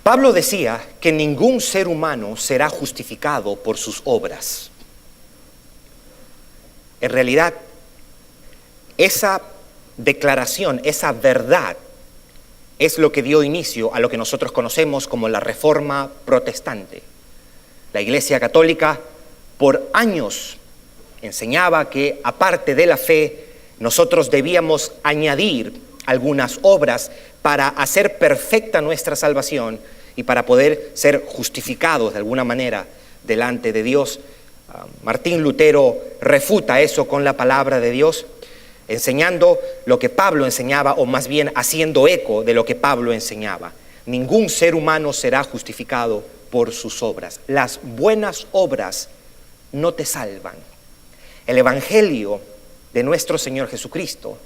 Pablo decía que ningún ser humano será justificado por sus obras. En realidad, esa declaración, esa verdad, es lo que dio inicio a lo que nosotros conocemos como la Reforma Protestante. La Iglesia Católica por años enseñaba que, aparte de la fe, nosotros debíamos añadir algunas obras para hacer perfecta nuestra salvación y para poder ser justificados de alguna manera delante de Dios. Martín Lutero refuta eso con la palabra de Dios, enseñando lo que Pablo enseñaba, o más bien haciendo eco de lo que Pablo enseñaba. Ningún ser humano será justificado por sus obras. Las buenas obras no te salvan. El Evangelio de nuestro Señor Jesucristo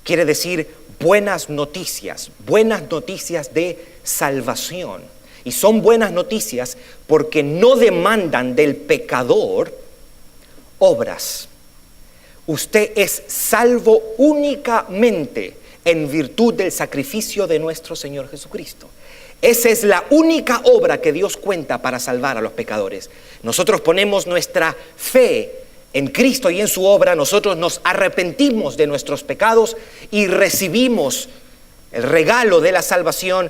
quiere decir buenas noticias de salvación. Y son buenas noticias porque no demandan del pecador obras. Usted es salvo únicamente en virtud del sacrificio de nuestro Señor Jesucristo. Esa es la única obra que Dios cuenta para salvar a los pecadores. Nosotros ponemos nuestra fe en Cristo y en su obra, nosotros nos arrepentimos de nuestros pecados y recibimos el regalo de la salvación,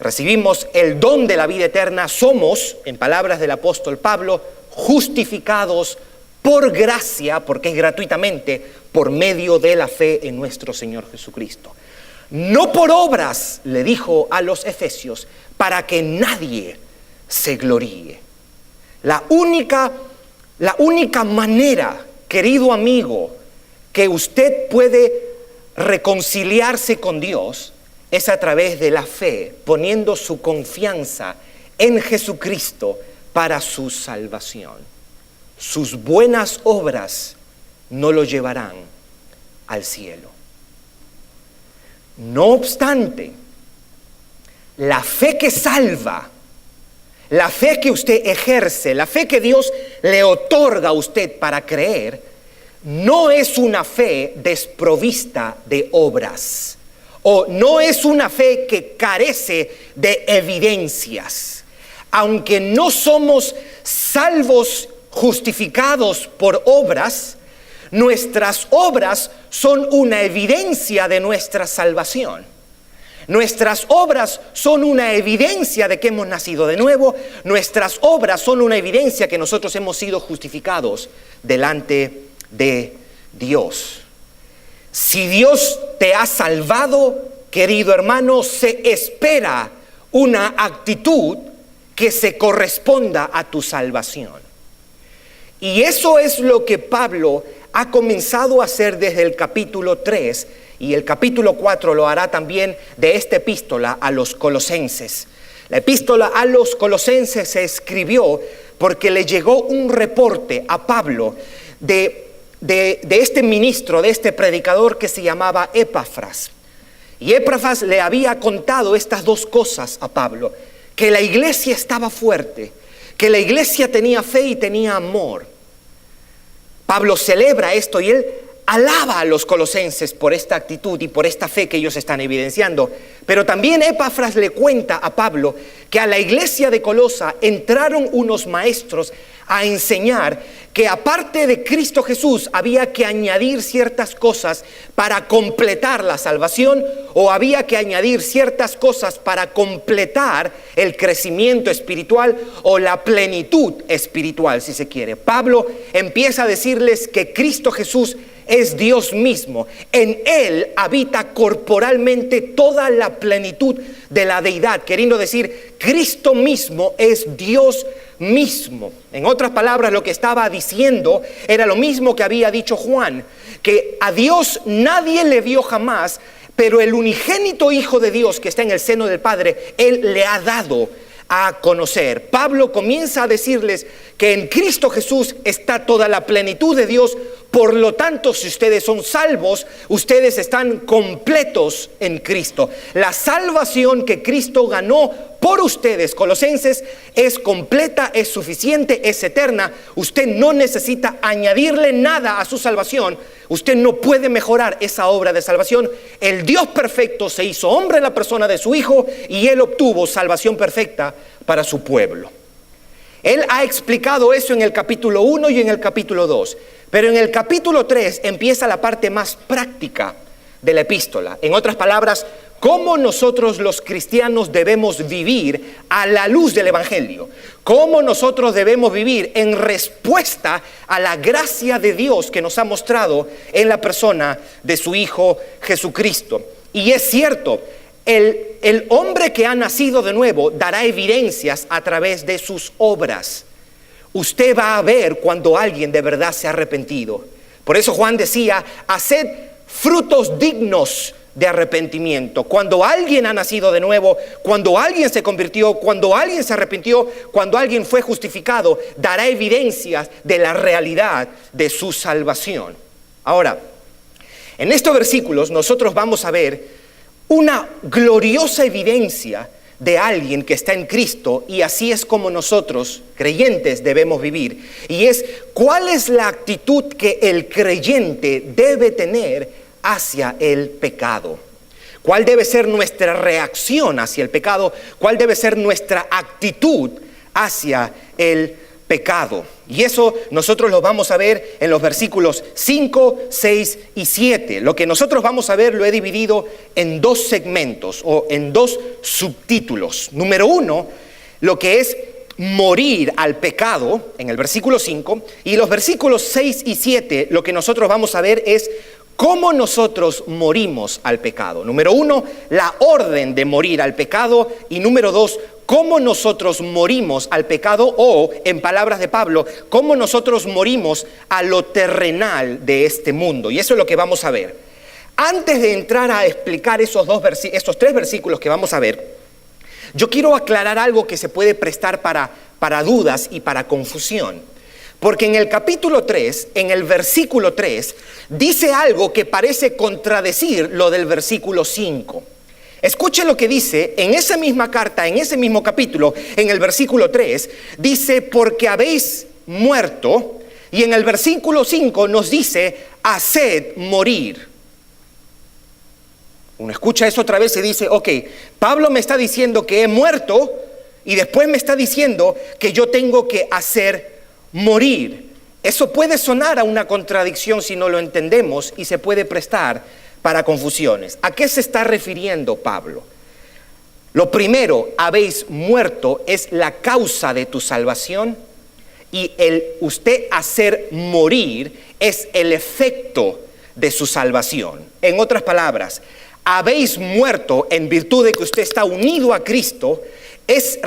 recibimos el don de la vida eterna. Somos, en palabras del apóstol Pablo, justificados por gracia, porque es gratuitamente, por medio de la fe en nuestro Señor Jesucristo. No por obras, le dijo a los efesios, para que nadie se gloríe. La única manera, querido amigo, que usted puede reconciliarse con Dios es a través de la fe, poniendo su confianza en Jesucristo para su salvación. Sus buenas obras no lo llevarán al cielo. No obstante, la fe que salva, la fe que usted ejerce, la fe que Dios le otorga a usted para creer, no es una fe desprovista de obras, o no es una fe que carece de evidencias. Aunque no somos salvos, justificados por obras, nuestras obras son una evidencia de nuestra salvación. Nuestras obras son una evidencia de que hemos nacido de nuevo. Nuestras obras son una evidencia que nosotros hemos sido justificados delante de Dios. Si Dios te ha salvado, querido hermano, se espera una actitud que se corresponda a tu salvación. Y eso es lo que Pablo ha comenzado a hacer desde el capítulo 3, y el capítulo 4 lo hará también de esta epístola a los colosenses. La epístola a los colosenses se escribió porque le llegó un reporte a Pablo de este ministro, de este predicador que se llamaba Epafras. Y Epafras le había contado estas dos cosas a Pablo: que la iglesia estaba fuerte, que la iglesia tenía fe y tenía amor. Pablo celebra esto y él alaba a los colosenses por esta actitud y por esta fe que ellos están evidenciando. Pero también Epafras le cuenta a Pablo que a la iglesia de Colosa entraron unos maestros a enseñar que aparte de Cristo Jesús había que añadir ciertas cosas para completar la salvación, o había que añadir ciertas cosas para completar el crecimiento espiritual o la plenitud espiritual, si se quiere. Pablo empieza a decirles que Cristo Jesús es Dios mismo. En Él habita corporalmente toda la plenitud de la deidad, queriendo decir, Cristo mismo es Dios mismo. En otras palabras, lo que estaba diciendo era lo mismo que había dicho Juan, que a Dios nadie le vio jamás, pero el unigénito Hijo de Dios que está en el seno del Padre, Él le ha dado a conocer. Pablo comienza a decirles que en Cristo Jesús está toda la plenitud de Dios Por lo tanto, si ustedes son salvos, ustedes están completos en Cristo. La salvación que Cristo ganó por ustedes, Colosenses, es completa, es suficiente, es eterna. Usted no necesita añadirle nada a su salvación. Usted no puede mejorar esa obra de salvación. El Dios perfecto se hizo hombre en la persona de su Hijo y Él obtuvo salvación perfecta para su pueblo. Él ha explicado eso en el capítulo 1 y en el capítulo 2. Pero en el capítulo 3 empieza la parte más práctica de la epístola. En otras palabras, cómo nosotros los cristianos debemos vivir a la luz del Evangelio. Cómo nosotros debemos vivir en respuesta a la gracia de Dios que nos ha mostrado en la persona de su Hijo Jesucristo. Y es cierto, el hombre que ha nacido de nuevo dará evidencias a través de sus obras. Usted va a ver cuando alguien de verdad se ha arrepentido. Por eso Juan decía, haced frutos dignos de arrepentimiento. Cuando alguien ha nacido de nuevo, cuando alguien se convirtió, cuando alguien se arrepintió, cuando alguien fue justificado, dará evidencias de la realidad de su salvación. Ahora, en estos versículos nosotros vamos a ver una gloriosa evidencia de alguien que está en Cristo, y así es como nosotros, creyentes, debemos vivir. Y es, ¿cuál es la actitud que el creyente debe tener hacia el pecado? ¿Cuál debe ser nuestra reacción hacia el pecado? ¿Cuál debe ser nuestra actitud hacia el pecado? Y eso nosotros lo vamos a ver en los versículos 5, 6 y 7. Lo que nosotros vamos a ver lo he dividido en dos segmentos o en dos subtítulos. Número 1, lo que es morir al pecado, en el versículo 5. Y los versículos 6 y 7, lo que nosotros vamos a ver es cómo nosotros morimos al pecado. Número 1, la orden de morir al pecado. Y número 2, cómo nosotros morimos al pecado, o, en palabras de Pablo, cómo nosotros morimos a lo terrenal de este mundo. Y eso es lo que vamos a ver. Antes de entrar a explicar estos tres versículos que vamos a ver, yo quiero aclarar algo que se puede prestar para dudas y para confusión. Porque en el capítulo 3, en el versículo 3, dice algo que parece contradecir lo del versículo 5. Escuche lo que dice en esa misma carta, en ese mismo capítulo, en el versículo 3, dice, porque habéis muerto, y en el versículo 5 nos dice, haced morir. Uno escucha eso otra vez y dice, ok, Pablo me está diciendo que he muerto, y después me está diciendo que yo tengo que hacer morir. Eso puede sonar a una contradicción si no lo entendemos, y se puede prestar para confusiones. ¿A qué se está refiriendo Pablo? Lo primero, habéis muerto, es la causa de tu salvación, y el usted hacer morir es el efecto de su salvación. En otras palabras, habéis muerto en virtud de que usted está unido a Cristo, es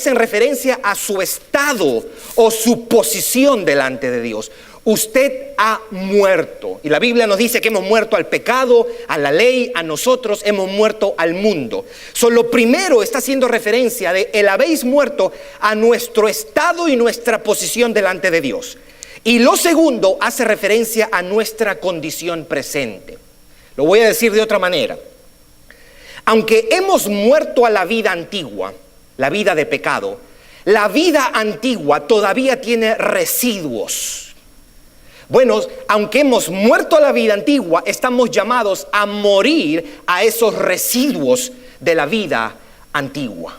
en referencia a su estado o su posición delante de Dios. Usted ha muerto, y la Biblia nos dice que hemos muerto al pecado, a la ley, a nosotros, hemos muerto al mundo. Lo primero está haciendo referencia de el habéis muerto a nuestro estado y nuestra posición delante de Dios. Y lo segundo hace referencia a nuestra condición presente. Lo voy a decir de otra manera. Aunque hemos muerto a la vida antigua, la vida de pecado, la vida antigua todavía tiene residuos. Bueno, aunque hemos muerto a la vida antigua, estamos llamados a morir a esos residuos de la vida antigua.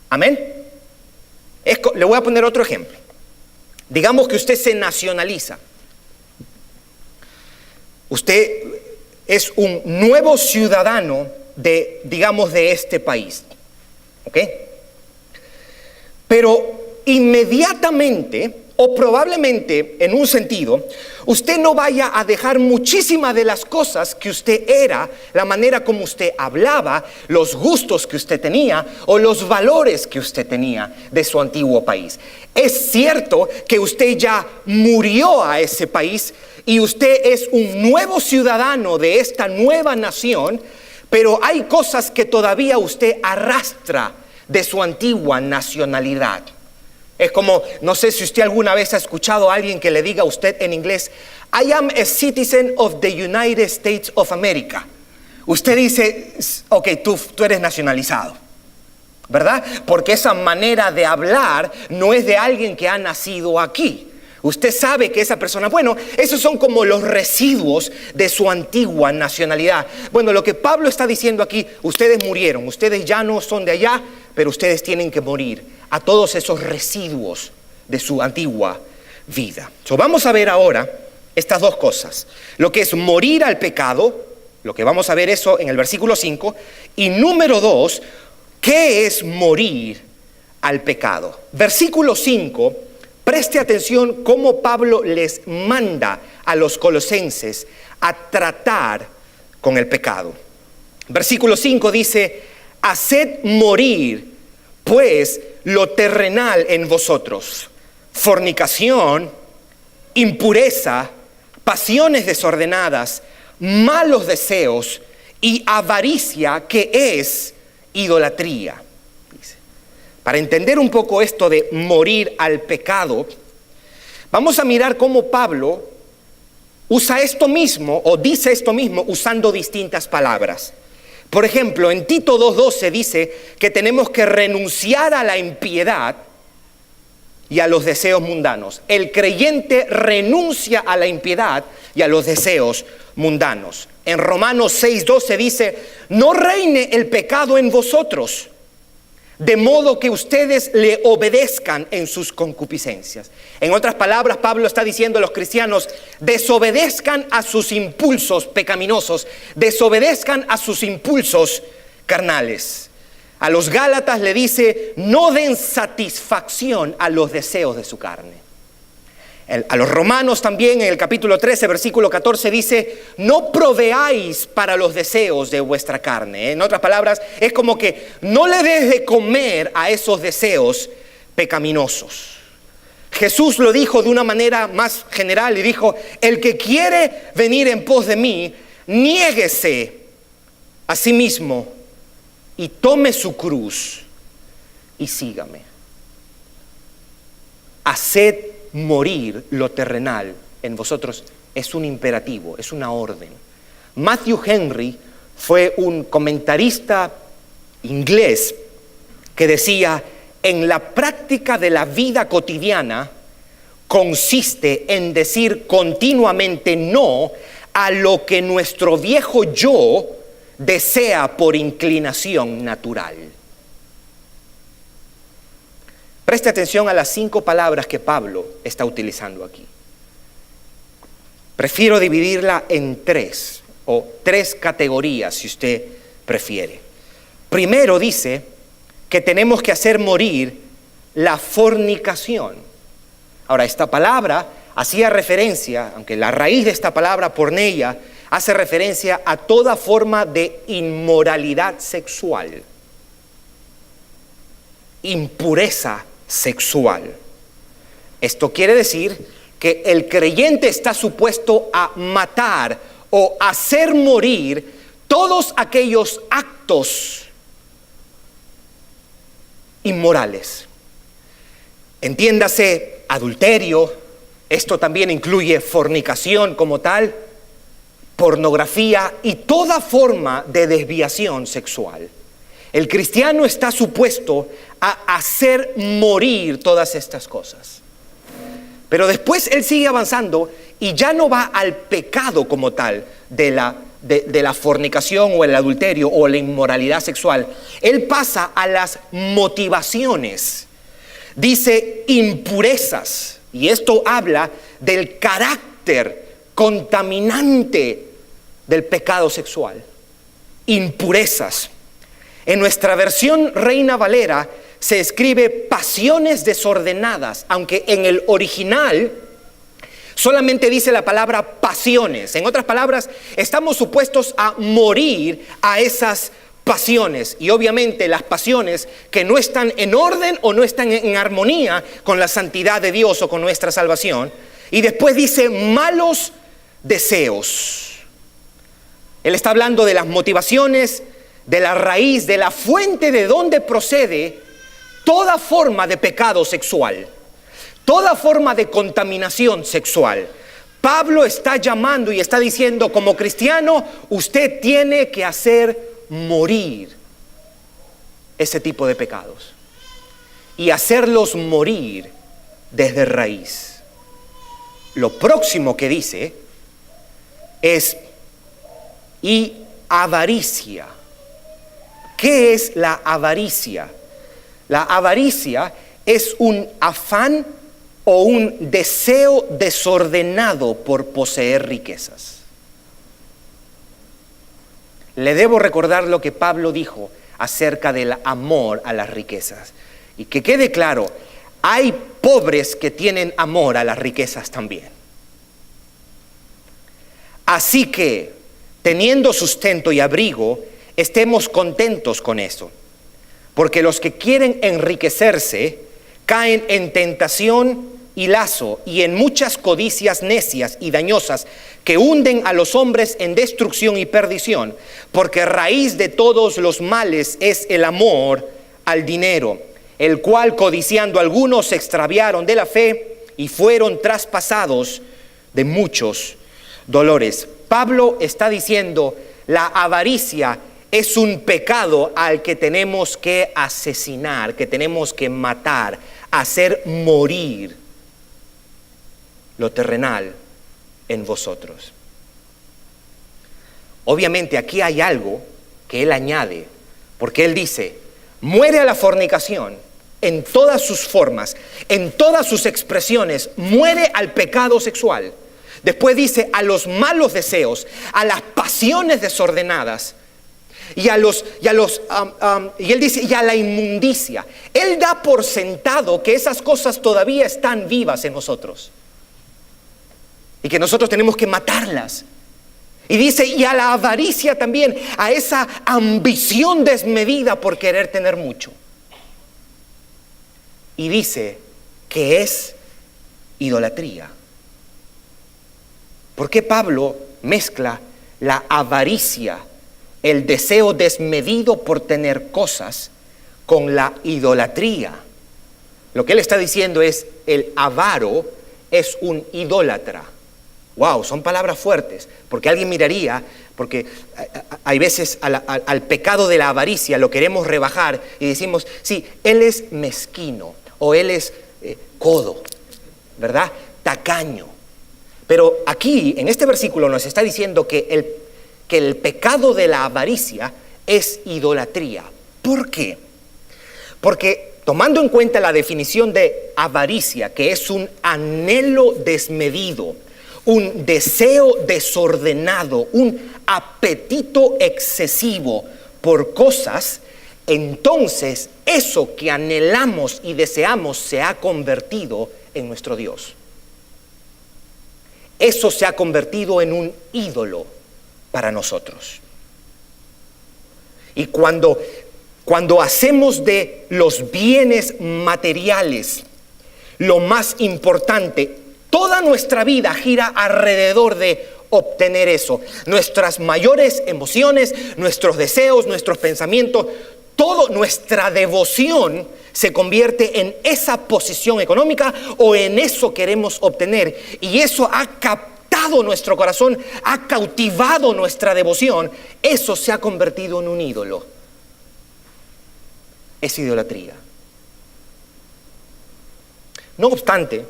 ¿Amén? Le voy a poner otro ejemplo. Digamos que usted se nacionaliza. Usted es un nuevo ciudadano de este país. ¿Ok? Pero inmediatamente, o probablemente en un sentido, usted no vaya a dejar muchísimas de las cosas que usted era, la manera como usted hablaba, los gustos que usted tenía o los valores que usted tenía de su antiguo país. Es cierto que usted ya murió a ese país y usted es un nuevo ciudadano de esta nueva nación, pero hay cosas que todavía usted arrastra de su antigua nacionalidad. Es como, no sé si usted alguna vez ha escuchado a alguien que le diga a usted en inglés, I am a citizen of the United States of America. Usted dice, ok, tú eres nacionalizado, ¿verdad? Porque esa manera de hablar no es de alguien que ha nacido aquí. Usted sabe que esa persona, bueno, esos son como los residuos de su antigua nacionalidad. Bueno, lo que Pablo está diciendo aquí, ustedes murieron, ustedes ya no son de allá, pero ustedes tienen que morir a todos esos residuos de su antigua vida. Vamos a ver ahora estas dos cosas, lo que es morir al pecado, lo que vamos a ver eso en el versículo 5, y número 2, ¿qué es morir al pecado? Versículo 5, preste atención cómo Pablo les manda a los colosenses a tratar con el pecado. Versículo 5 dice, haced morir pues lo terrenal en vosotros, fornicación, impureza, pasiones desordenadas, malos deseos y avaricia, que es idolatría. Dice. Para entender un poco esto de morir al pecado, vamos a mirar cómo Pablo usa esto mismo o dice esto mismo usando distintas palabras. Por ejemplo, en Tito 2:12 dice que tenemos que renunciar a la impiedad y a los deseos mundanos. El creyente renuncia a la impiedad y a los deseos mundanos. En Romanos 6:12 dice, no reine el pecado en vosotros, de modo que ustedes le obedezcan en sus concupiscencias. En otras palabras, Pablo está diciendo a los cristianos, desobedezcan a sus impulsos pecaminosos, desobedezcan a sus impulsos carnales. A los Gálatas le dice, no den satisfacción a los deseos de su carne. A los Romanos también, en el capítulo 13, versículo 14, dice, no proveáis para los deseos de vuestra carne. En otras palabras, es como que no le des de comer a esos deseos pecaminosos. Jesús lo dijo de una manera más general y dijo, el que quiere venir en pos de mí, niéguese a sí mismo y tome su cruz y sígame. Haced morir lo terrenal en vosotros es un imperativo, es una orden. Matthew Henry fue un comentarista inglés que decía, en la práctica de la vida cotidiana consiste en decir continuamente no a lo que nuestro viejo yo desea por inclinación natural. Preste atención a las 5 palabras que Pablo está utilizando aquí. Prefiero dividirla en 3 o 3 categorías si usted prefiere. Primero dice que tenemos que hacer morir la fornicación. Ahora, esta palabra hacía referencia, aunque la raíz de esta palabra, porneia, hace referencia a toda forma de inmoralidad sexual, impureza sexual. Esto quiere decir que el creyente está supuesto a matar o hacer morir todos aquellos actos inmorales. Entiéndase adulterio, esto también incluye fornicación como tal, pornografía y toda forma de desviación sexual. El cristiano está supuesto a hacer morir todas estas cosas. Pero después él sigue avanzando y ya no va al pecado como tal de la fornicación o el adulterio o la inmoralidad sexual. Él pasa a las motivaciones. Dice impurezas, y esto habla del carácter contaminante del pecado sexual. Impurezas. En nuestra versión Reina Valera se escribe pasiones desordenadas, aunque en el original solamente dice la palabra pasiones. En otras palabras, estamos supuestos a morir a esas pasiones. Y obviamente las pasiones que no están en orden o no están en armonía con la santidad de Dios o con nuestra salvación. Y después dice malos deseos. Él está hablando de las motivaciones, de la raíz, de la fuente de donde procede toda forma de pecado sexual, toda forma de contaminación sexual. Pablo está llamando y está diciendo, como cristiano, usted tiene que hacer morir ese tipo de pecados y hacerlos morir desde raíz. Lo próximo que dice es y avaricia. ¿Qué es la avaricia? La avaricia es un afán o un deseo desordenado por poseer riquezas. Le debo recordar lo que Pablo dijo acerca del amor a las riquezas. Y que quede claro, hay pobres que tienen amor a las riquezas también. Así que, teniendo sustento y abrigo, estemos contentos con eso. Porque los que quieren enriquecerse caen en tentación y lazo y en muchas codicias necias y dañosas que hunden a los hombres en destrucción y perdición, porque raíz de todos los males es el amor al dinero, el cual codiciando algunos se extraviaron de la fe y fueron traspasados de muchos dolores. Pablo está diciendo, la avaricia es un pecado al que tenemos que asesinar, que tenemos que matar, hacer morir lo terrenal en vosotros. Obviamente aquí hay algo que él añade, porque él dice, muere a la fornicación en todas sus formas, en todas sus expresiones, muere al pecado sexual. Después dice a los malos deseos, a las pasiones desordenadas, y él dice, y a la inmundicia. Él da por sentado que esas cosas todavía están vivas en nosotros y que nosotros tenemos que matarlas. Y dice, y a la avaricia también, a esa ambición desmedida por querer tener mucho. Y dice que es idolatría. ¿Por qué Pablo mezcla la avaricia, el deseo desmedido por tener cosas, con la idolatría? Lo que él está diciendo es, el avaro es un idólatra. Wow, son palabras fuertes, porque alguien miraría, porque hay veces al pecado de la avaricia lo queremos rebajar y decimos, sí, él es mezquino o él es codo, ¿verdad? Tacaño. Pero aquí, en este versículo, nos está diciendo que el pecado de la avaricia es idolatría. ¿Por qué? Porque tomando en cuenta la definición de avaricia, que es un anhelo desmedido, un deseo desordenado, un apetito excesivo por cosas, entonces eso que anhelamos y deseamos se ha convertido en nuestro Dios. Eso se ha convertido en un ídolo para nosotros. Y cuando hacemos de los bienes materiales lo más importante, toda nuestra vida gira alrededor de obtener eso. Nuestras mayores emociones, nuestros deseos, nuestros pensamientos, toda nuestra devoción se convierte en esa posición económica o en eso queremos obtener. Y eso ha captado nuestro corazón, ha cautivado nuestra devoción. Eso se ha convertido en un ídolo. Es idolatría. No obstante,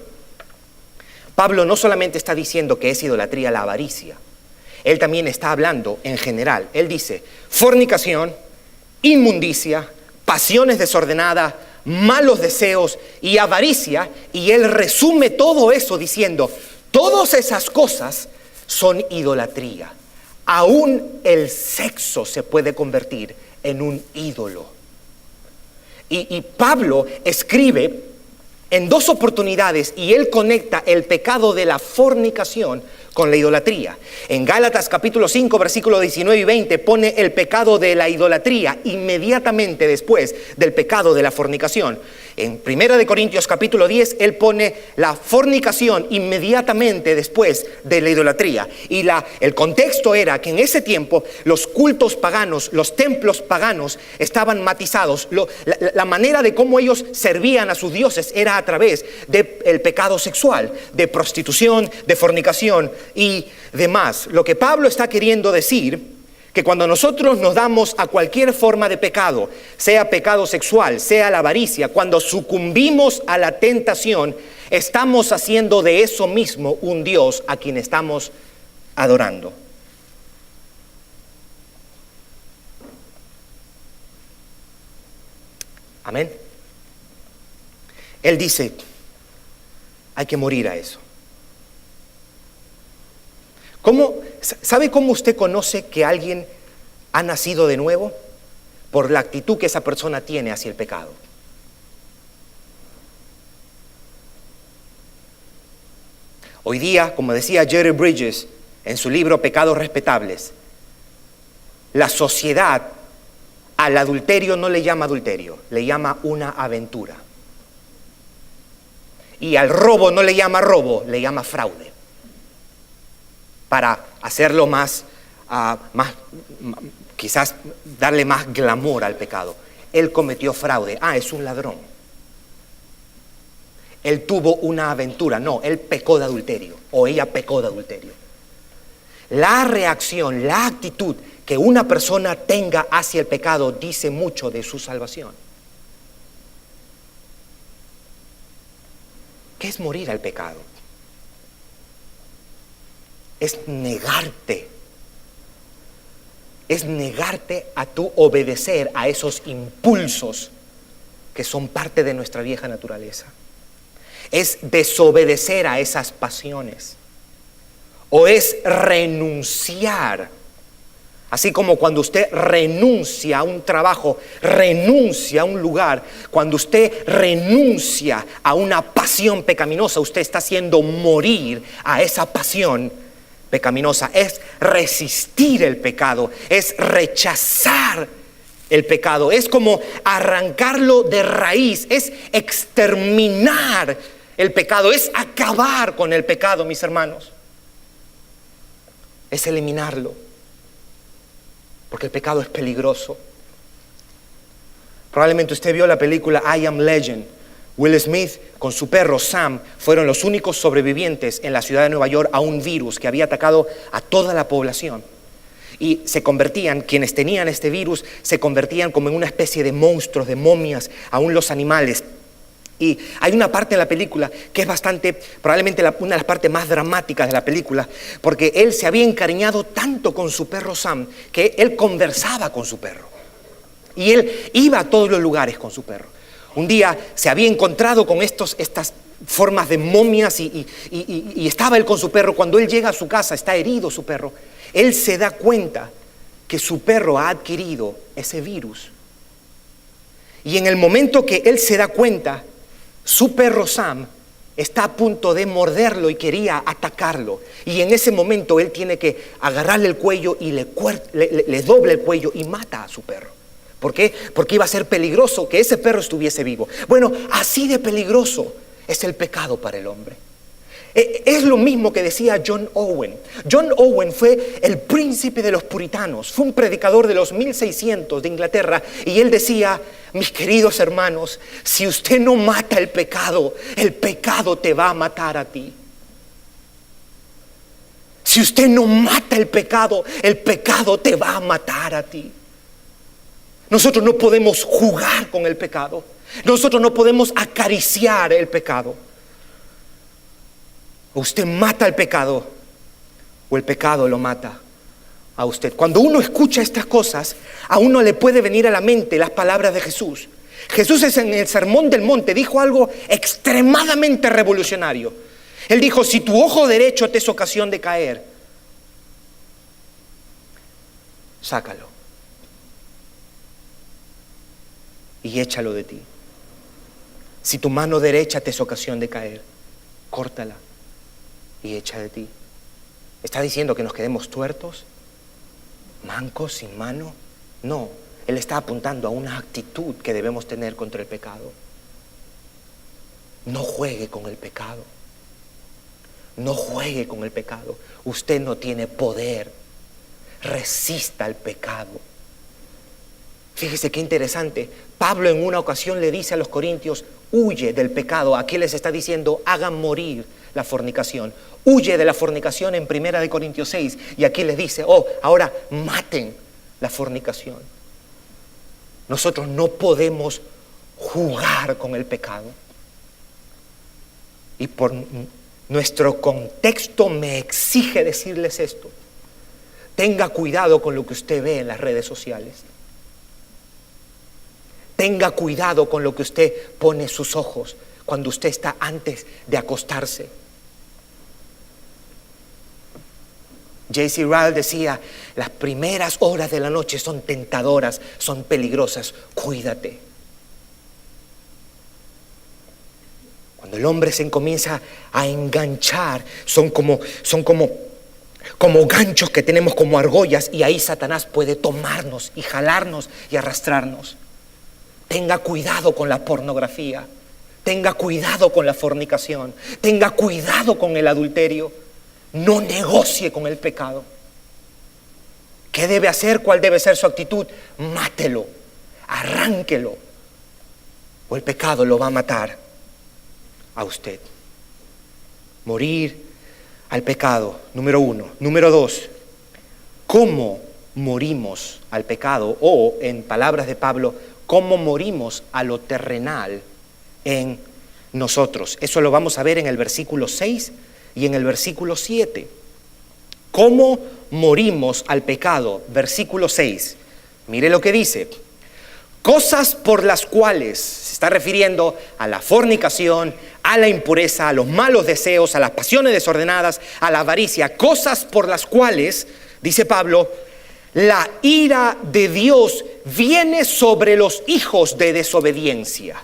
Pablo no solamente está diciendo que es idolatría la avaricia, él también está hablando en general. Él dice fornicación, inmundicia, pasiones desordenadas, malos deseos y avaricia, y él resume todo eso diciendo, todas esas cosas son idolatría. Aún el sexo se puede convertir en un ídolo. Y Pablo escribe en dos oportunidades y él conecta el pecado de la fornicación con la idolatría. En Gálatas capítulo 5, versículos 19 y 20 pone el pecado de la idolatría inmediatamente después del pecado de la fornicación. En 1 de Corintios capítulo 10, él pone la fornicación inmediatamente después de la idolatría. Y el contexto era que en ese tiempo los cultos paganos, los templos paganos estaban matizados. La manera de cómo ellos servían a sus dioses era a través del pecado sexual, de prostitución, de fornicación y demás. Lo que Pablo está queriendo decir, que cuando nosotros nos damos a cualquier forma de pecado, sea pecado sexual, sea la avaricia, cuando sucumbimos a la tentación, estamos haciendo de eso mismo un Dios a quien estamos adorando. Amén. Él dice, hay que morir a eso. ¿Sabe cómo usted conoce que alguien ha nacido de nuevo? Por la actitud que esa persona tiene hacia el pecado. Hoy día, como decía Jerry Bridges en su libro Pecados Respetables, la sociedad al adulterio no le llama adulterio, le llama una aventura. Y al robo no le llama robo, le llama fraude. Para hacerlo más, quizás darle más glamour al pecado. Él cometió fraude. Es un ladrón. Él tuvo una aventura. No, él pecó de adulterio. O ella pecó de adulterio. La reacción, la actitud que una persona tenga hacia el pecado dice mucho de su salvación. ¿Qué es morir al pecado? Es negarte a tu obedecer a esos impulsos que son parte de nuestra vieja naturaleza. Es desobedecer a esas pasiones. O es renunciar. Así como cuando usted renuncia a un trabajo, renuncia a un lugar, cuando usted renuncia a una pasión pecaminosa, usted está haciendo morir a esa pasión pecaminosa. Es resistir el pecado, es rechazar el pecado, es como arrancarlo de raíz, es exterminar el pecado, es acabar con el pecado, mis hermanos. Es eliminarlo, porque el pecado es peligroso. Probablemente usted vio la película I Am Legend. Will Smith con su perro Sam fueron los únicos sobrevivientes en la ciudad de Nueva York a un virus que había atacado a toda la población. Y quienes tenían este virus, se convertían como en una especie de monstruos, de momias, aún los animales. Y hay una parte de la película que es probablemente una de las partes más dramáticas de la película, porque él se había encariñado tanto con su perro Sam, que él conversaba con su perro. Y él iba a todos los lugares con su perro. Un día se había encontrado con estas formas de momias y estaba él con su perro. Cuando él llega a su casa, está herido su perro. Él se da cuenta que su perro ha adquirido ese virus. Y en el momento que él se da cuenta, su perro Sam está a punto de morderlo y quería atacarlo. Y en ese momento él tiene que agarrarle el cuello y le dobla el cuello y mata a su perro. ¿Por qué? Porque iba a ser peligroso que ese perro estuviese vivo. Bueno, así de peligroso es el pecado para el hombre. Es lo mismo que decía John Owen. John Owen fue el príncipe de los puritanos, fue un predicador de los 1600 de Inglaterra, y él decía: mis queridos hermanos, si usted no mata el pecado te va a matar a ti. Si usted no mata el pecado te va a matar a ti. Nosotros no podemos jugar con el pecado. Nosotros no podemos acariciar el pecado. O usted mata el pecado, o el pecado lo mata a usted. Cuando uno escucha estas cosas, a uno le puede venir a la mente las palabras de Jesús. Jesús en el Sermón del Monte dijo algo extremadamente revolucionario. Él dijo: si tu ojo derecho te es ocasión de caer, sácalo y échalo de ti. Si tu mano derecha te es ocasión de caer, córtala y echa de ti. ¿Está diciendo que nos quedemos tuertos, mancos, sin mano? No, Él está apuntando a una actitud que debemos tener contra el pecado. No juegue con el pecado. No juegue con el pecado. Usted no tiene poder. Resista al pecado. Fíjese qué interesante. Pablo en una ocasión le dice a los corintios: huye del pecado. Aquí les está diciendo: hagan morir la fornicación. Huye de la fornicación en 1 Corintios 6. Y aquí les dice: ahora maten la fornicación. Nosotros no podemos jugar con el pecado. Y por nuestro contexto me exige decirles esto. Tenga cuidado con lo que usted ve en las redes sociales. Tenga cuidado con lo que usted pone sus ojos cuando usted está antes de acostarse. J.C. Ryle decía: las primeras horas de la noche son tentadoras, son peligrosas. Cuídate. Cuando el hombre se comienza a enganchar, son como ganchos que tenemos, como argollas, y ahí Satanás puede tomarnos y jalarnos y arrastrarnos. Tenga cuidado con la pornografía, tenga cuidado con la fornicación, tenga cuidado con el adulterio. No negocie con el pecado. ¿Qué debe hacer? ¿Cuál debe ser su actitud? Mátelo, arránquelo, o el pecado lo va a matar a usted. Morir al pecado, número 1. Número 2, ¿cómo morimos al pecado? O, en palabras de Pablo, ¿cómo morimos a lo terrenal en nosotros? Eso lo vamos a ver en el versículo 6 y en el versículo 7. ¿Cómo morimos al pecado? Versículo 6. Mire lo que dice: cosas por las cuales, se está refiriendo a la fornicación, a la impureza, a los malos deseos, a las pasiones desordenadas, a la avaricia, cosas por las cuales, dice Pablo, la ira de Dios viene sobre los hijos de desobediencia.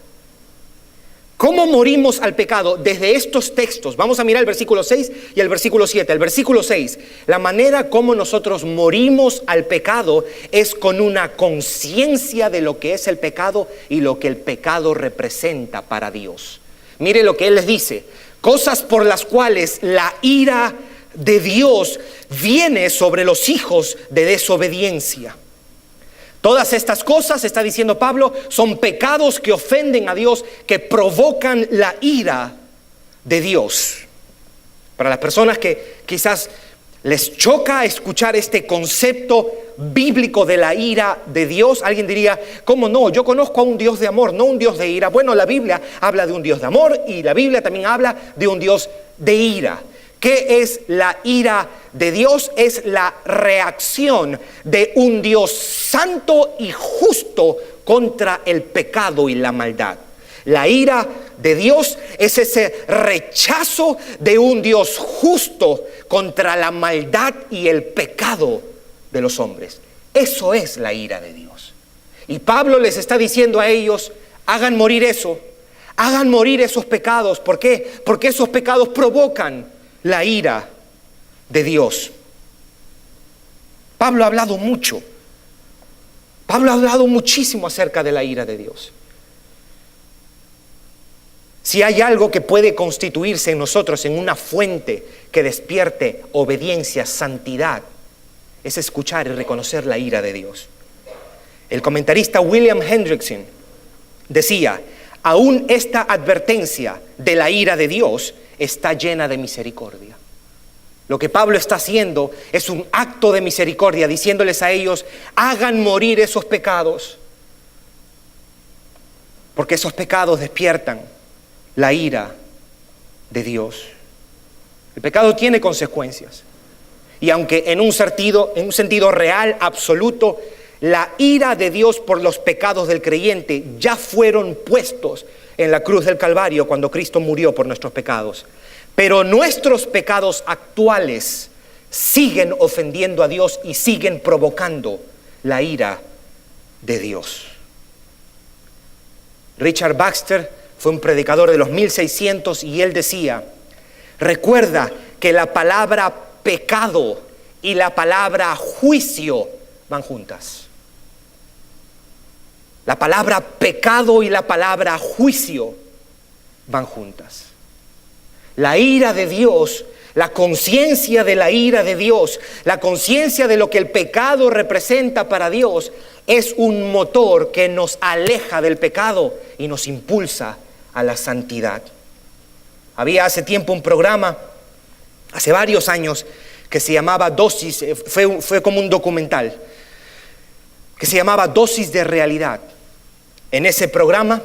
¿Cómo morimos al pecado? Desde estos textos, vamos a mirar el versículo 6 y el versículo 7. El versículo 6, la manera como nosotros morimos al pecado es con una conciencia de lo que es el pecado y lo que el pecado representa para Dios. Mire lo que Él les dice: cosas por las cuales la ira de Dios viene sobre los hijos de desobediencia. Todas estas cosas, está diciendo Pablo, son pecados que ofenden a Dios, que provocan la ira de Dios. Para las personas que quizás les choca escuchar este concepto bíblico de la ira de Dios, alguien diría: ¿cómo no? Yo conozco a un Dios de amor, no un Dios de ira. Bueno, la Biblia habla de un Dios de amor y la Biblia también habla de un Dios de ira. ¿Qué es la ira de Dios? Es la reacción de un Dios santo y justo contra el pecado y la maldad. La ira de Dios es ese rechazo de un Dios justo contra la maldad y el pecado de los hombres. Eso es la ira de Dios. Y Pablo les está diciendo a ellos: hagan morir eso, hagan morir esos pecados. ¿Por qué? Porque esos pecados provocan la ira de Dios. Pablo ha hablado mucho. Pablo ha hablado muchísimo acerca de la ira de Dios. Si hay algo que puede constituirse en nosotros en una fuente que despierte obediencia, santidad, es escuchar y reconocer la ira de Dios. El comentarista William Hendrickson decía: aún esta advertencia de la ira de Dios está llena de misericordia. Lo que Pablo está haciendo es un acto de misericordia, diciéndoles a ellos: hagan morir esos pecados, porque esos pecados despiertan la ira de Dios. El pecado tiene consecuencias, y aunque en un sentido real, absoluto, la ira de Dios por los pecados del creyente ya fueron puestos en la cruz del Calvario cuando Cristo murió por nuestros pecados. Pero nuestros pecados actuales siguen ofendiendo a Dios y siguen provocando la ira de Dios. Richard Baxter fue un predicador de los 1600 y él decía: recuerda que la palabra pecado y la palabra juicio van juntas. La palabra pecado y la palabra juicio van juntas. La ira de Dios, la conciencia de la ira de Dios, la conciencia de lo que el pecado representa para Dios, es un motor que nos aleja del pecado y nos impulsa a la santidad. Había hace tiempo un programa, hace varios años, que se llamaba Dosis, fue como un documental, que se llamaba Dosis de Realidad. En ese programa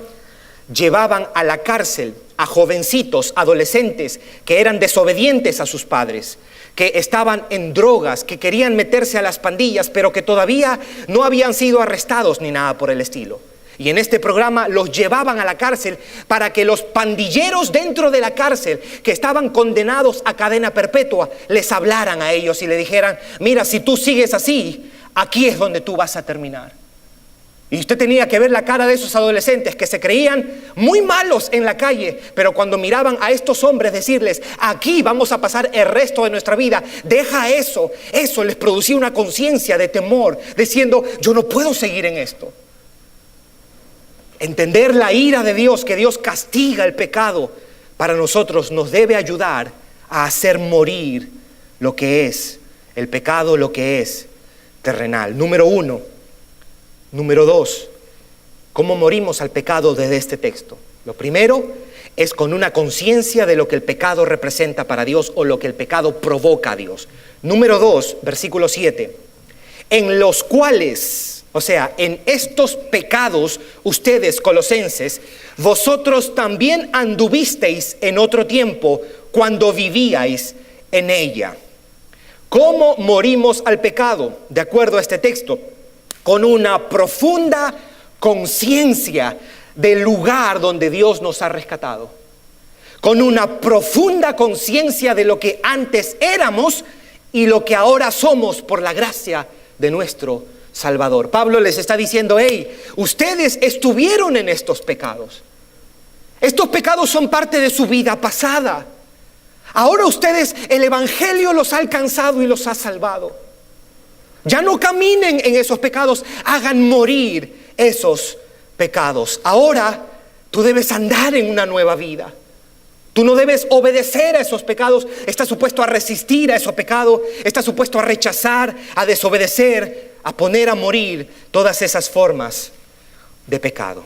llevaban a la cárcel a jovencitos, adolescentes, que eran desobedientes a sus padres, que estaban en drogas, que querían meterse a las pandillas, pero que todavía no habían sido arrestados ni nada por el estilo. Y en este programa los llevaban a la cárcel para que los pandilleros dentro de la cárcel, que estaban condenados a cadena perpetua, les hablaran a ellos y le dijeran: mira, si tú sigues así, aquí es donde tú vas a terminar. Y usted tenía que ver la cara de esos adolescentes que se creían muy malos en la calle, pero cuando miraban a estos hombres decirles: aquí vamos a pasar el resto de nuestra vida, deja eso. Eso les producía una conciencia de temor, diciendo: yo no puedo seguir en esto. Entender la ira de Dios, que Dios castiga el pecado, para nosotros nos debe ayudar a hacer morir lo que es el pecado, lo que es terrenal. Número 1. Número 2, ¿cómo morimos al pecado desde este texto? Lo primero es con una conciencia de lo que el pecado representa para Dios o lo que el pecado provoca a Dios. Número 2, versículo 7, en los cuales, o sea, en estos pecados, ustedes, colosenses, vosotros también anduvisteis en otro tiempo cuando vivíais en ella. ¿Cómo morimos al pecado? De acuerdo a este texto, con una profunda conciencia del lugar donde Dios nos ha rescatado, con una profunda conciencia de lo que antes éramos y lo que ahora somos por la gracia de nuestro Salvador. Pablo les está diciendo: hey, ustedes estuvieron en estos pecados. Estos pecados son parte de su vida pasada. Ahora ustedes, el Evangelio los ha alcanzado y los ha salvado. Ya no caminen en esos pecados, hagan morir esos pecados. Ahora tú debes andar en una nueva vida. Tú no debes obedecer a esos pecados, estás supuesto a resistir a esos pecados, estás supuesto a rechazar, a desobedecer, a poner a morir todas esas formas de pecado.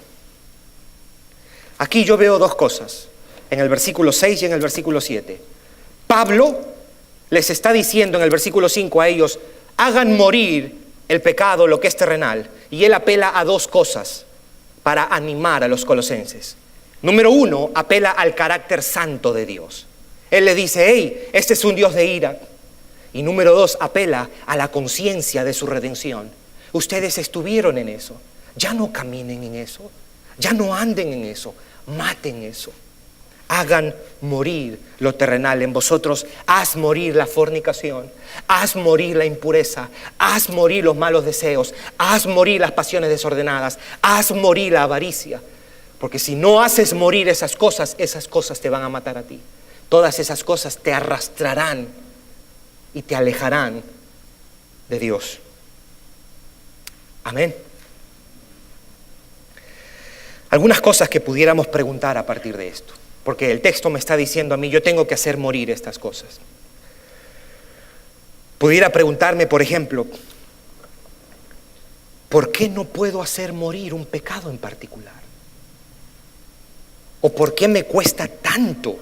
Aquí yo veo dos cosas, en el versículo 6 y en el versículo 7. Pablo les está diciendo en el versículo 5 a ellos: hagan morir el pecado, lo que es terrenal. Y él apela a dos cosas para animar a los colosenses. Número 1, apela al carácter santo de Dios. Él le dice: hey, este es un Dios de ira. Y número 2, apela a la conciencia de su redención. Ustedes estuvieron en eso. Ya no caminen en eso. Ya no anden en eso. Maten eso. Hagan morir lo terrenal en vosotros. Haz morir la fornicación, haz morir la impureza, haz morir los malos deseos, haz morir las pasiones desordenadas, haz morir la avaricia. Porque si no haces morir esas cosas te van a matar a ti. Todas esas cosas te arrastrarán y te alejarán de Dios. Amén. Algunas cosas que pudiéramos preguntar a partir de esto, porque el texto me está diciendo a mí: yo tengo que hacer morir estas cosas. Pudiera preguntarme, por ejemplo, ¿por qué no puedo hacer morir un pecado en particular? ¿O por qué me cuesta tanto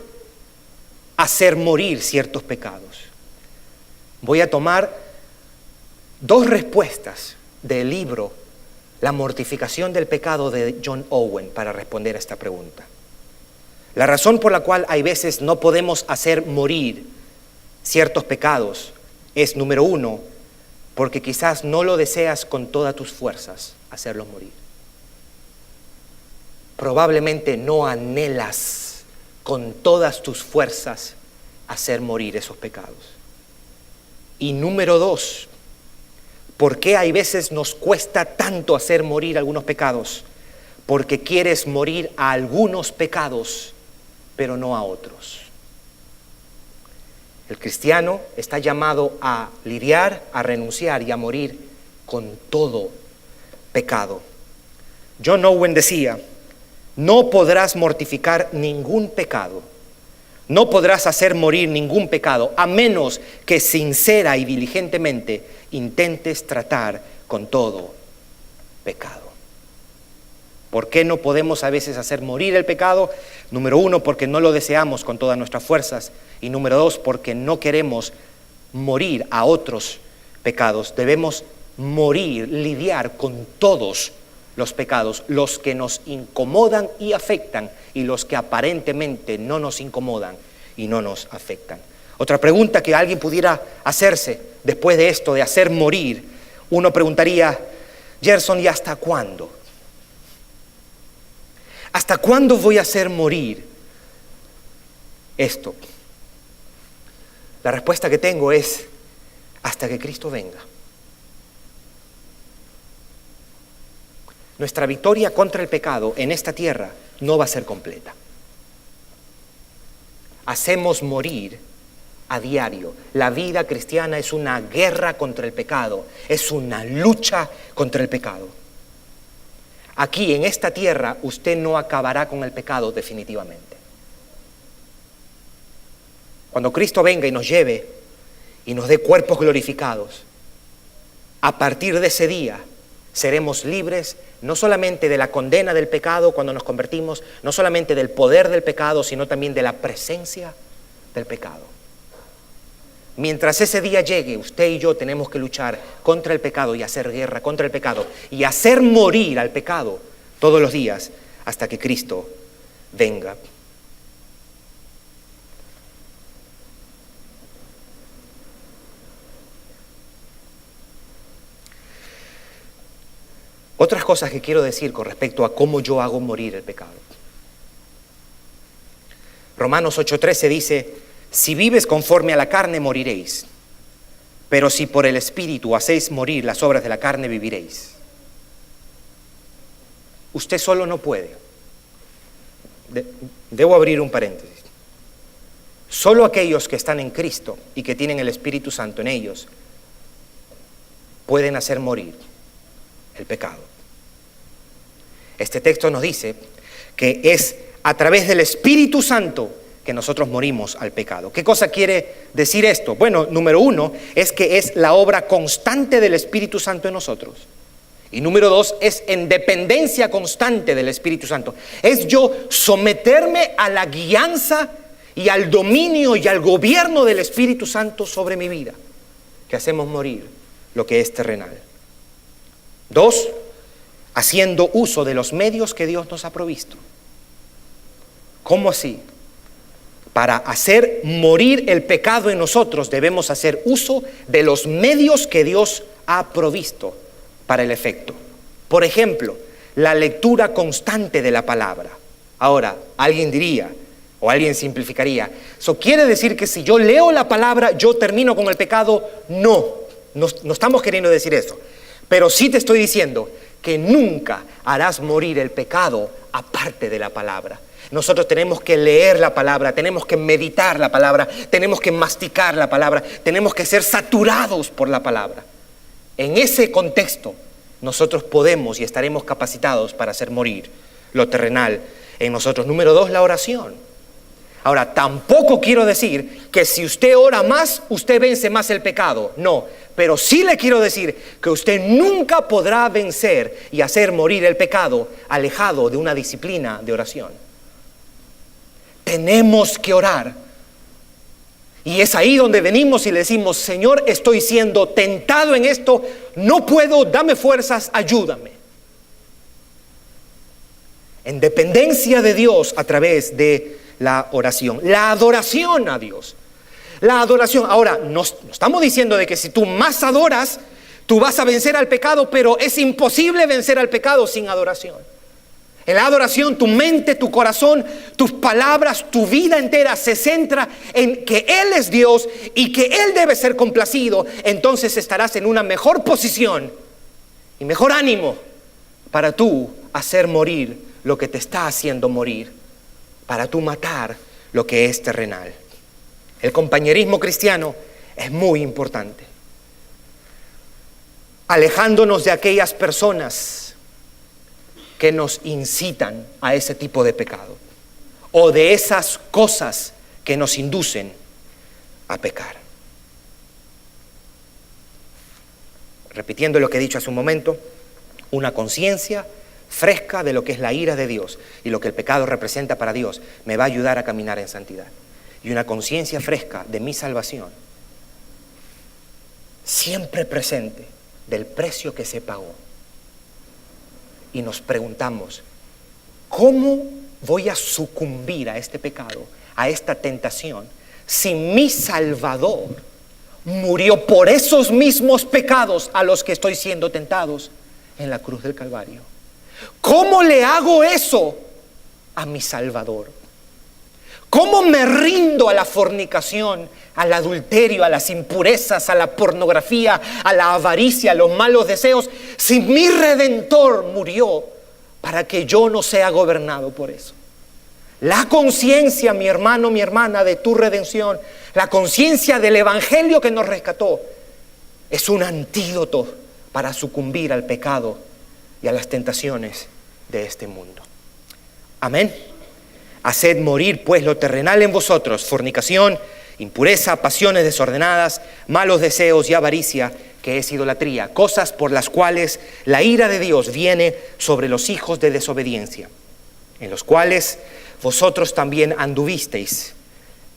hacer morir ciertos pecados? Voy a tomar dos respuestas del libro La mortificación del pecado de John Owen para responder a esta pregunta. La razón por la cual hay veces no podemos hacer morir ciertos pecados es, número 1, porque quizás no lo deseas con todas tus fuerzas hacerlos morir. Probablemente no anhelas con todas tus fuerzas hacer morir esos pecados. Y número 2, ¿por qué hay veces nos cuesta tanto hacer morir algunos pecados? Porque quieres morir a algunos pecados, pero no a otros. El cristiano está llamado a lidiar, a renunciar y a morir con todo pecado. John Owen decía: no podrás mortificar ningún pecado, no podrás hacer morir ningún pecado, a menos que sincera y diligentemente intentes tratar con todo pecado. ¿Por qué no podemos a veces hacer morir el pecado? Número 1, porque no lo deseamos con todas nuestras fuerzas. Y número 2, porque no queremos morir a otros pecados. Debemos morir, lidiar con todos los pecados, los que nos incomodan y afectan, y los que aparentemente no nos incomodan y no nos afectan. Otra pregunta que alguien pudiera hacerse después de esto, de hacer morir, uno preguntaría: Gerson, ¿y hasta cuándo? ¿Hasta cuándo voy a hacer morir esto? La respuesta que tengo es: hasta que Cristo venga. Nuestra victoria contra el pecado en esta tierra no va a ser completa. Hacemos morir a diario. La vida cristiana es una guerra contra el pecado, es una lucha contra el pecado. Aquí en esta tierra usted no acabará con el pecado definitivamente. Cuando Cristo venga y nos lleve y nos dé cuerpos glorificados, a partir de ese día seremos libres no solamente de la condena del pecado cuando nos convertimos, no solamente del poder del pecado, sino también de la presencia del pecado. Mientras ese día llegue, usted y yo tenemos que luchar contra el pecado y hacer guerra contra el pecado y hacer morir al pecado todos los días hasta que Cristo venga. Otras cosas que quiero decir con respecto a cómo yo hago morir el pecado. Romanos 8:13 dice: si vives conforme a la carne, moriréis, pero si por el Espíritu hacéis morir las obras de la carne, viviréis. Usted solo no puede. Debo abrir un paréntesis. Solo aquellos que están en Cristo y que tienen el Espíritu Santo en ellos pueden hacer morir el pecado. Este texto nos dice que es a través del Espíritu Santo que nosotros morimos al pecado. ¿Qué cosa quiere decir esto? Bueno, número 1 es que es la obra constante del Espíritu Santo en nosotros. Y número 2 es en dependencia constante del Espíritu Santo. Es yo someterme a la guianza y al dominio y al gobierno del Espíritu Santo sobre mi vida, que hacemos morir lo que es terrenal. 2, haciendo uso de los medios que Dios nos ha provisto. ¿Cómo así? Para hacer morir el pecado en nosotros debemos hacer uso de los medios que Dios ha provisto para el efecto. Por ejemplo, la lectura constante de la palabra. Ahora, alguien diría, o alguien simplificaría, ¿eso quiere decir que si yo leo la palabra yo termino con el pecado? No estamos queriendo decir eso. Pero sí te estoy diciendo que nunca harás morir el pecado aparte de la palabra. Nosotros tenemos que leer la palabra, tenemos que meditar la palabra, tenemos que masticar la palabra, tenemos que ser saturados por la palabra. En ese contexto, nosotros podemos y estaremos capacitados para hacer morir lo terrenal en nosotros. Número 2, la oración. Ahora, tampoco quiero decir que si usted ora más, usted vence más el pecado. No, pero sí le quiero decir que usted nunca podrá vencer y hacer morir el pecado alejado de una disciplina de oración. Tenemos que orar. Y es ahí donde venimos y le decimos: Señor, estoy siendo tentado en esto, no puedo, dame fuerzas, ayúdame. En dependencia de Dios a través de la oración, la adoración a Dios. La adoración. Ahora, no estamos diciendo de que si tú más adoras, tú vas a vencer al pecado, pero es imposible vencer al pecado sin adoración. En la adoración, tu mente, tu corazón, tus palabras, tu vida entera se centra en que Él es Dios y que Él debe ser complacido. Entonces estarás en una mejor posición y mejor ánimo para tú hacer morir lo que te está haciendo morir, para tú matar lo que es terrenal. El compañerismo cristiano es muy importante. Alejándonos de aquellas personas que nos incitan a ese tipo de pecado o de esas cosas que nos inducen a pecar. Repitiendo lo que he dicho hace un momento, una conciencia fresca de lo que es la ira de Dios y lo que el pecado representa para Dios me va a ayudar a caminar en santidad. Y una conciencia fresca de mi salvación, siempre presente del precio que se pagó. Y nos preguntamos, ¿cómo voy a sucumbir a este pecado, a esta tentación, si mi Salvador murió por esos mismos pecados a los que estoy siendo tentados en la cruz del Calvario? ¿Cómo le hago eso a mi Salvador? ¿Cómo me rindo a la fornicación, al adulterio, a las impurezas, a la pornografía, a la avaricia, a los malos deseos, si mi Redentor murió para que yo no sea gobernado por eso? La conciencia, mi hermano, mi hermana, de tu redención, la conciencia del Evangelio que nos rescató, es un antídoto para sucumbir al pecado y a las tentaciones de este mundo. Amén. Haced morir pues lo terrenal en vosotros: fornicación, impureza, pasiones desordenadas, malos deseos y avaricia, que es idolatría, cosas por las cuales la ira de Dios viene sobre los hijos de desobediencia, en los cuales vosotros también anduvisteis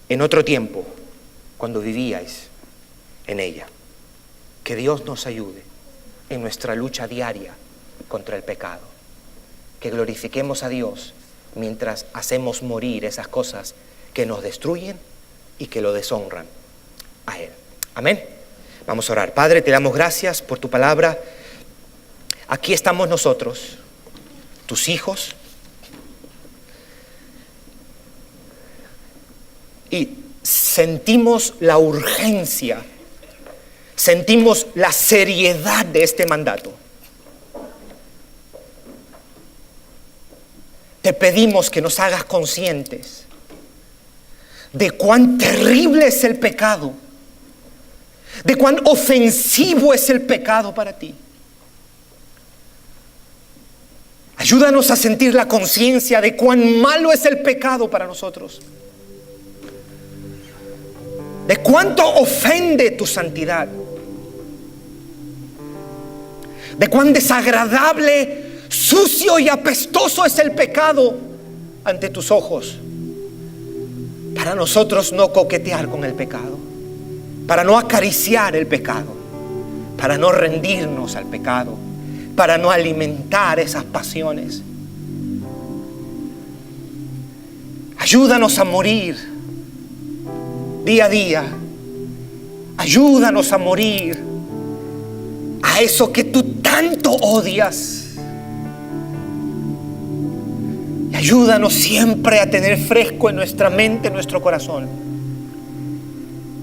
en otro tiempo, cuando vivíais en ella. Que Dios nos ayude en nuestra lucha diaria contra el pecado. Que glorifiquemos a Dios mientras hacemos morir esas cosas que nos destruyen y que lo deshonran a Él. Amén. Vamos a orar. Padre, te damos gracias por tu palabra. Aquí estamos nosotros, tus hijos, y sentimos la urgencia, sentimos la seriedad de este mandato. Te pedimos que nos hagas conscientes de cuán terrible es el pecado, de cuán ofensivo es el pecado para ti. Ayúdanos a sentir la conciencia de cuán malo es el pecado para nosotros, de cuánto ofende tu santidad, de cuán desagradable, sucio y apestoso es el pecado ante tus ojos. Para nosotros no coquetear con el pecado, para no acariciar el pecado, para no rendirnos al pecado, para no alimentar esas pasiones. Ayúdanos a morir día a día. Ayúdanos a morir a eso que tú tanto odias. Y ayúdanos siempre a tener fresco en nuestra mente, en nuestro corazón,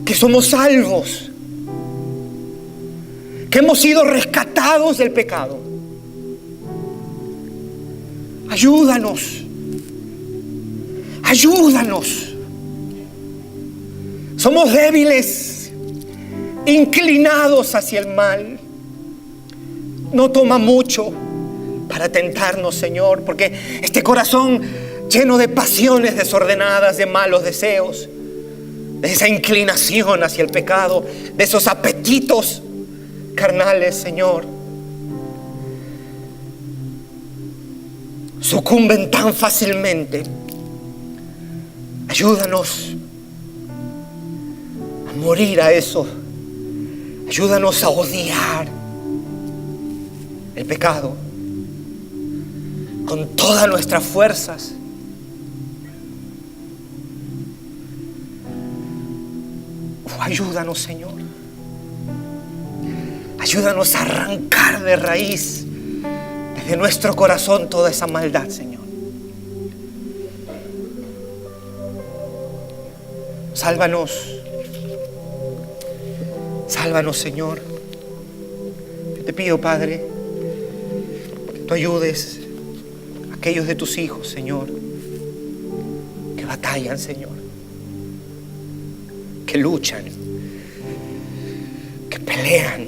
que somos salvos, que hemos sido rescatados del pecado. Ayúdanos. Ayúdanos. Somos débiles, inclinados hacia el mal. No toma mucho para tentarnos, Señor, porque este corazón lleno de pasiones desordenadas, de malos deseos, de esa inclinación hacia el pecado, de esos apetitos carnales, Señor, sucumben tan fácilmente. Ayúdanos a morir a eso. Ayúdanos a odiar el pecado con todas nuestras fuerzas. Ayúdanos, Señor. Ayúdanos a arrancar de raíz desde nuestro corazón toda esa maldad, Señor. Sálvanos. Sálvanos, Señor. Yo te pido, Padre, que tú ayudes a aquellos de tus hijos, Señor, que batallan, Señor. que luchan, que pelean.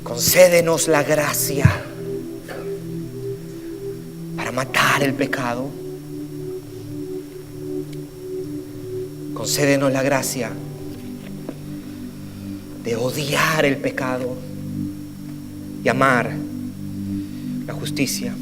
Concédenos la gracia para matar el pecado. Concédenos la gracia de odiar el pecado y amar la justicia.